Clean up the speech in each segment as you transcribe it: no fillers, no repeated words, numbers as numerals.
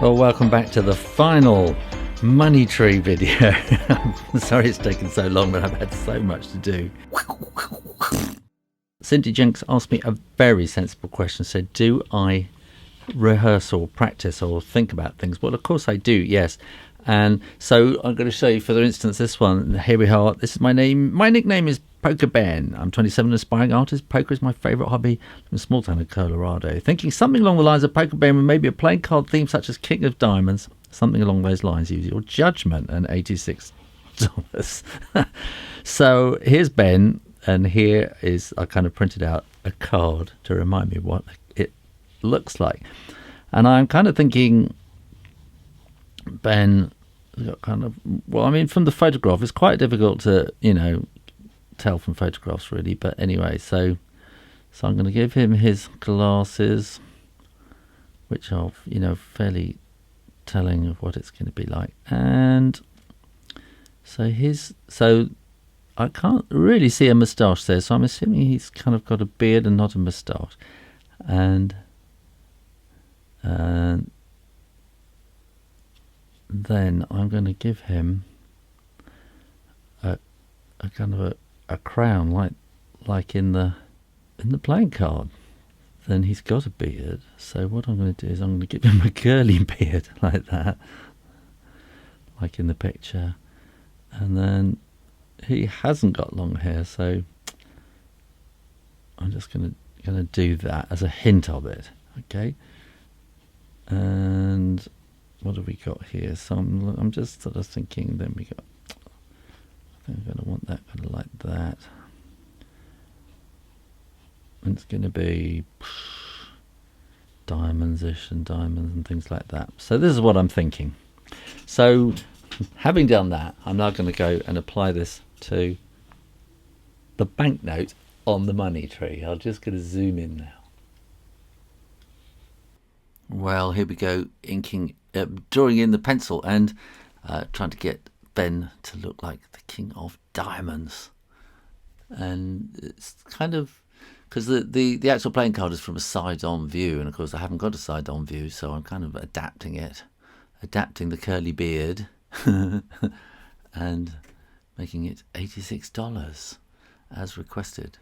Well, welcome back to the final money tree video. I'm sorry it's taken so long, but I've had so much to do. Cindy Jenks asked me a very sensible question. Said, do I rehearse or practice or think about things? Well, of course I do, yes. And so I'm going to show you, for instance, this one. Here we are. This is my name. My nickname is Poker Ben. I'm 27, aspiring artist. Poker is my favourite hobby from a small town in Colorado. Thinking something along the lines of Poker Ben with maybe a playing card theme such as King of Diamonds. Something along those lines. Use your judgment. And $86. So here's Ben. And here is, I kind of printed out a card to remind me what it looks like. And I'm kind of thinking, Ben, kind of, well, I mean, from the photograph, it's quite difficult to, tell from photographs, really. But anyway, so I'm going to give him his glasses, which are, fairly telling of what it's going to be like. And so I can't really see a moustache there, so I'm assuming he's kind of got a beard and not a moustache. And then I'm going to give him a kind of a crown, like in the playing card. Then he's got a beard, so what I'm going to do is I'm going to give him a curly beard like that, like in the picture. And then he hasn't got long hair, so I'm just going to do that as a hint of it, okay? And what have we got here? So I'm just sort of thinking. Then we got. I think I'm going to want that kind of like that, and it's going to be diamonds-ish and diamonds and things like that. So this is what I'm thinking. So having done that, I'm now going to go and apply this to the banknote on the money tree. I'm just going to zoom in now. Well, here we go, drawing in the pencil and trying to get Ben to look like the King of Diamonds. And it's kind of, because the actual playing card is from a side-on view, and of course I haven't got a side-on view, so I'm kind of adapting the curly beard and making it $86 as requested.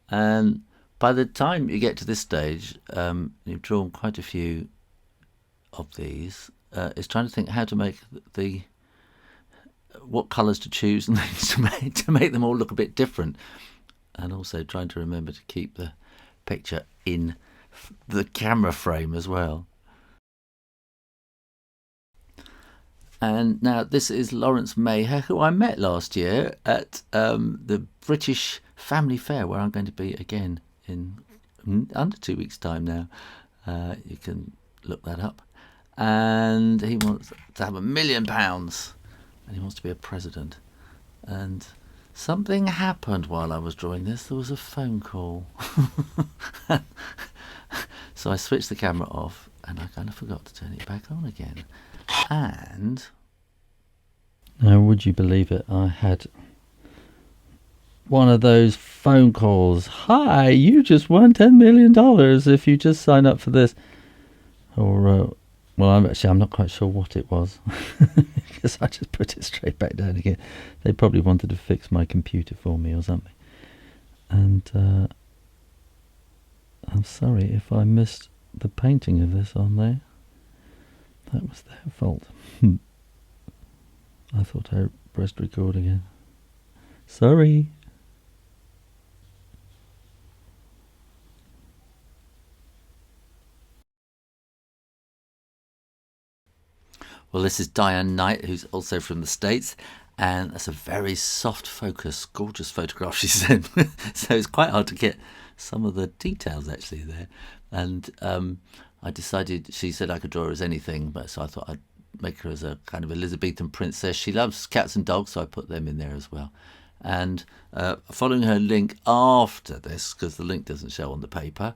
And by the time you get to this stage, you've drawn quite a few of these. It's trying to think how to make what colours to choose and things to make them all look a bit different, and also trying to remember to keep the picture in the camera frame as well. And now this is Laurence Maher, who I met last year at the British Family Fair, where I'm going to be again in under 2 weeks' time now. You can look that up. And he wants to have £1 million, and he wants to be a president. And something happened while I was drawing this. There was a phone call. So I switched the camera off, and I kind of forgot to turn it back on again. And now, would you believe it, I had one of those phone calls. Hi, you just won $10 million if you just sign up for this. Or, well, I'm not quite sure what it was, because I just put it straight back down again. They probably wanted to fix my computer for me or something. And I'm sorry if I missed the painting of this on there. That was their fault. I thought I pressed record again. Sorry. Well, this is Diane Knight, who's also from the States, and that's a very soft focus, gorgeous photograph she sent. So it's quite hard to get some of the details actually there. And I decided, she said I could draw her as anything, but so I thought I'd make her as a kind of Elizabethan princess. She loves cats and dogs, so I put them in there as well. And following her link after this, because the link doesn't show on the paper,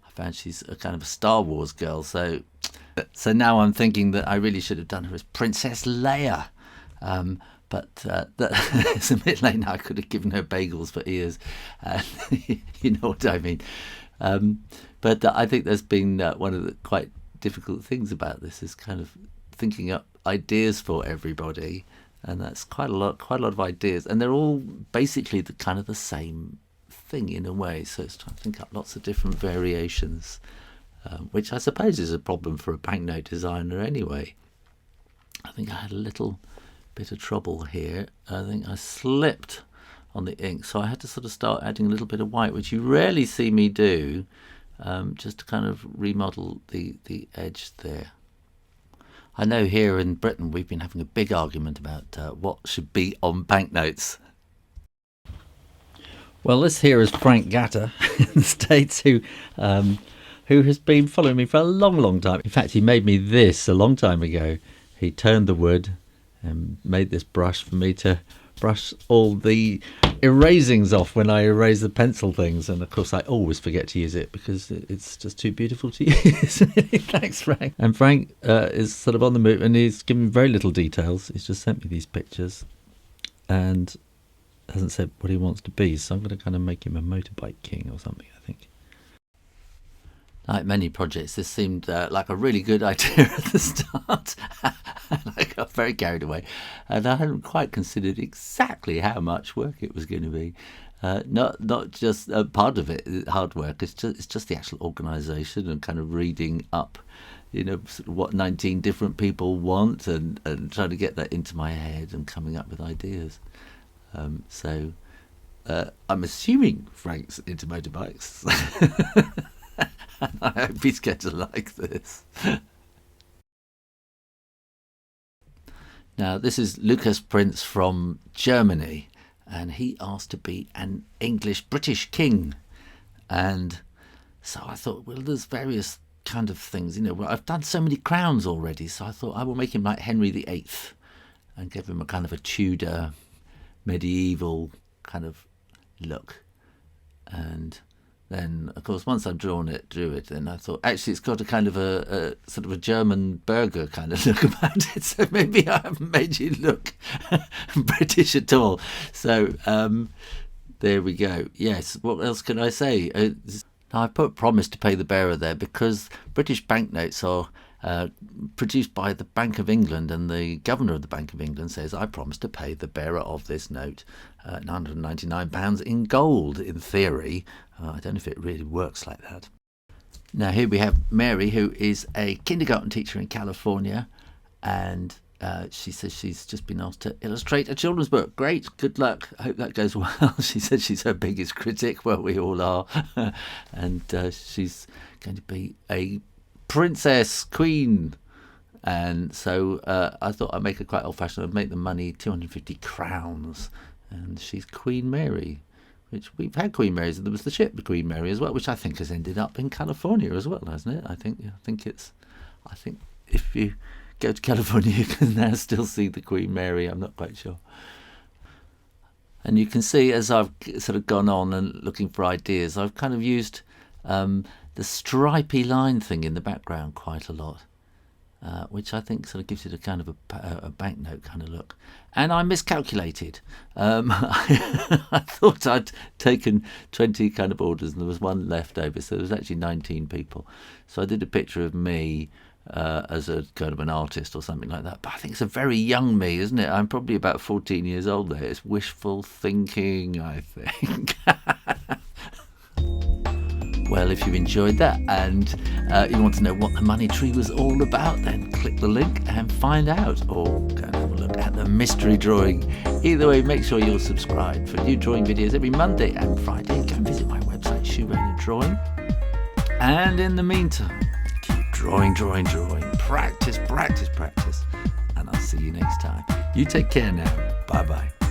I found she's a kind of a Star Wars girl. So now I'm thinking that I really should have done her as Princess Leia. But it's a bit late now. I could have given her bagels for ears. You know what I mean. But I think there's been one of the quite difficult things about this, is kind of thinking up ideas for everybody, and that's quite a lot of ideas, and they're all basically the same thing in a way. So it's trying to think up lots of different variations, which I suppose is a problem for a banknote designer anyway. I think I had a little bit of trouble here. I think I slipped on the ink, so I had to sort of start adding a little bit of white, which you rarely see me do, just to kind of remodel the edge there. I know here in Britain we've been having a big argument about what should be on banknotes. Well, this here is Frank Gatta in the States, who has been following me for a long, long time. In fact, he made me this a long time ago. He turned the wood and made this brush for me to brush all the erasings off when I erase the pencil things, and of course I always forget to use it because it's just too beautiful to use. Thanks, Frank. And Frank is sort of on the move, and he's given me very little details. He's just sent me these pictures and hasn't said what he wants to be, so I'm going to kind of make him a motorbike king or something, I think. Like many projects, this seemed like a really good idea at the start. I got very carried away, and I hadn't quite considered exactly how much work it was going to be. Not just part of it, hard work. It's just the actual organisation and kind of reading up, sort of what 19 different people want, and trying to get that into my head and coming up with ideas. So I'm assuming Frank's into motorbikes. I hope he's going to like this. Now, this is Lukas Prinz from Germany, and he asked to be an English-British king. And so I thought, well, there's various kind of things. Well, I've done so many crowns already, so I thought I will make him like Henry VIII and give him a kind of a Tudor, medieval kind of look. And then, of course, once I've drew it, then I thought, actually, it's got a kind of a sort of a German burger kind of look about it. So maybe I haven't made you look British at all. So there we go. Yes, what else can I say? Now, I put promise to pay the bearer there because British banknotes are produced by the Bank of England, and the governor of the Bank of England says, I promise to pay the bearer of this note £999 in gold, in theory. I don't know if it really works like that. Now, here we have Mary, who is a kindergarten teacher in California, and she says she's just been asked to illustrate a children's book. Great, good luck. I hope that goes well. She said she's her biggest critic. Well, we all are. And she's going to be a princess, queen. And so I thought I'd make her quite old-fashioned. I'd make the money 250 crowns. And she's Queen Mary, which we've had Queen Marys. There was the ship, the Queen Mary, as well, which I think has ended up in California as well, hasn't it? I think if you go to California, you can now still see the Queen Mary. I'm not quite sure. And you can see, as I've sort of gone on and looking for ideas, I've kind of used the stripy line thing in the background quite a lot. Which I think sort of gives it a kind of a banknote kind of look. And I miscalculated. I thought I'd taken 20 kind of orders and there was one left over, so there was actually 19 people. So I did a picture of me as a kind of an artist or something like that. But I think it's a very young me, isn't it? I'm probably about 14 years old there. It's wishful thinking, I think. Well, if you've enjoyed that and you want to know what the money tree was all about, then click the link and find out, or go and have a look at the mystery drawing. Either way, make sure you're subscribed for new drawing videos every Monday and Friday. Go and visit my website, Shoo Rayner Drawing. And in the meantime, keep drawing. Practice. And I'll see you next time. You take care now. Bye-bye.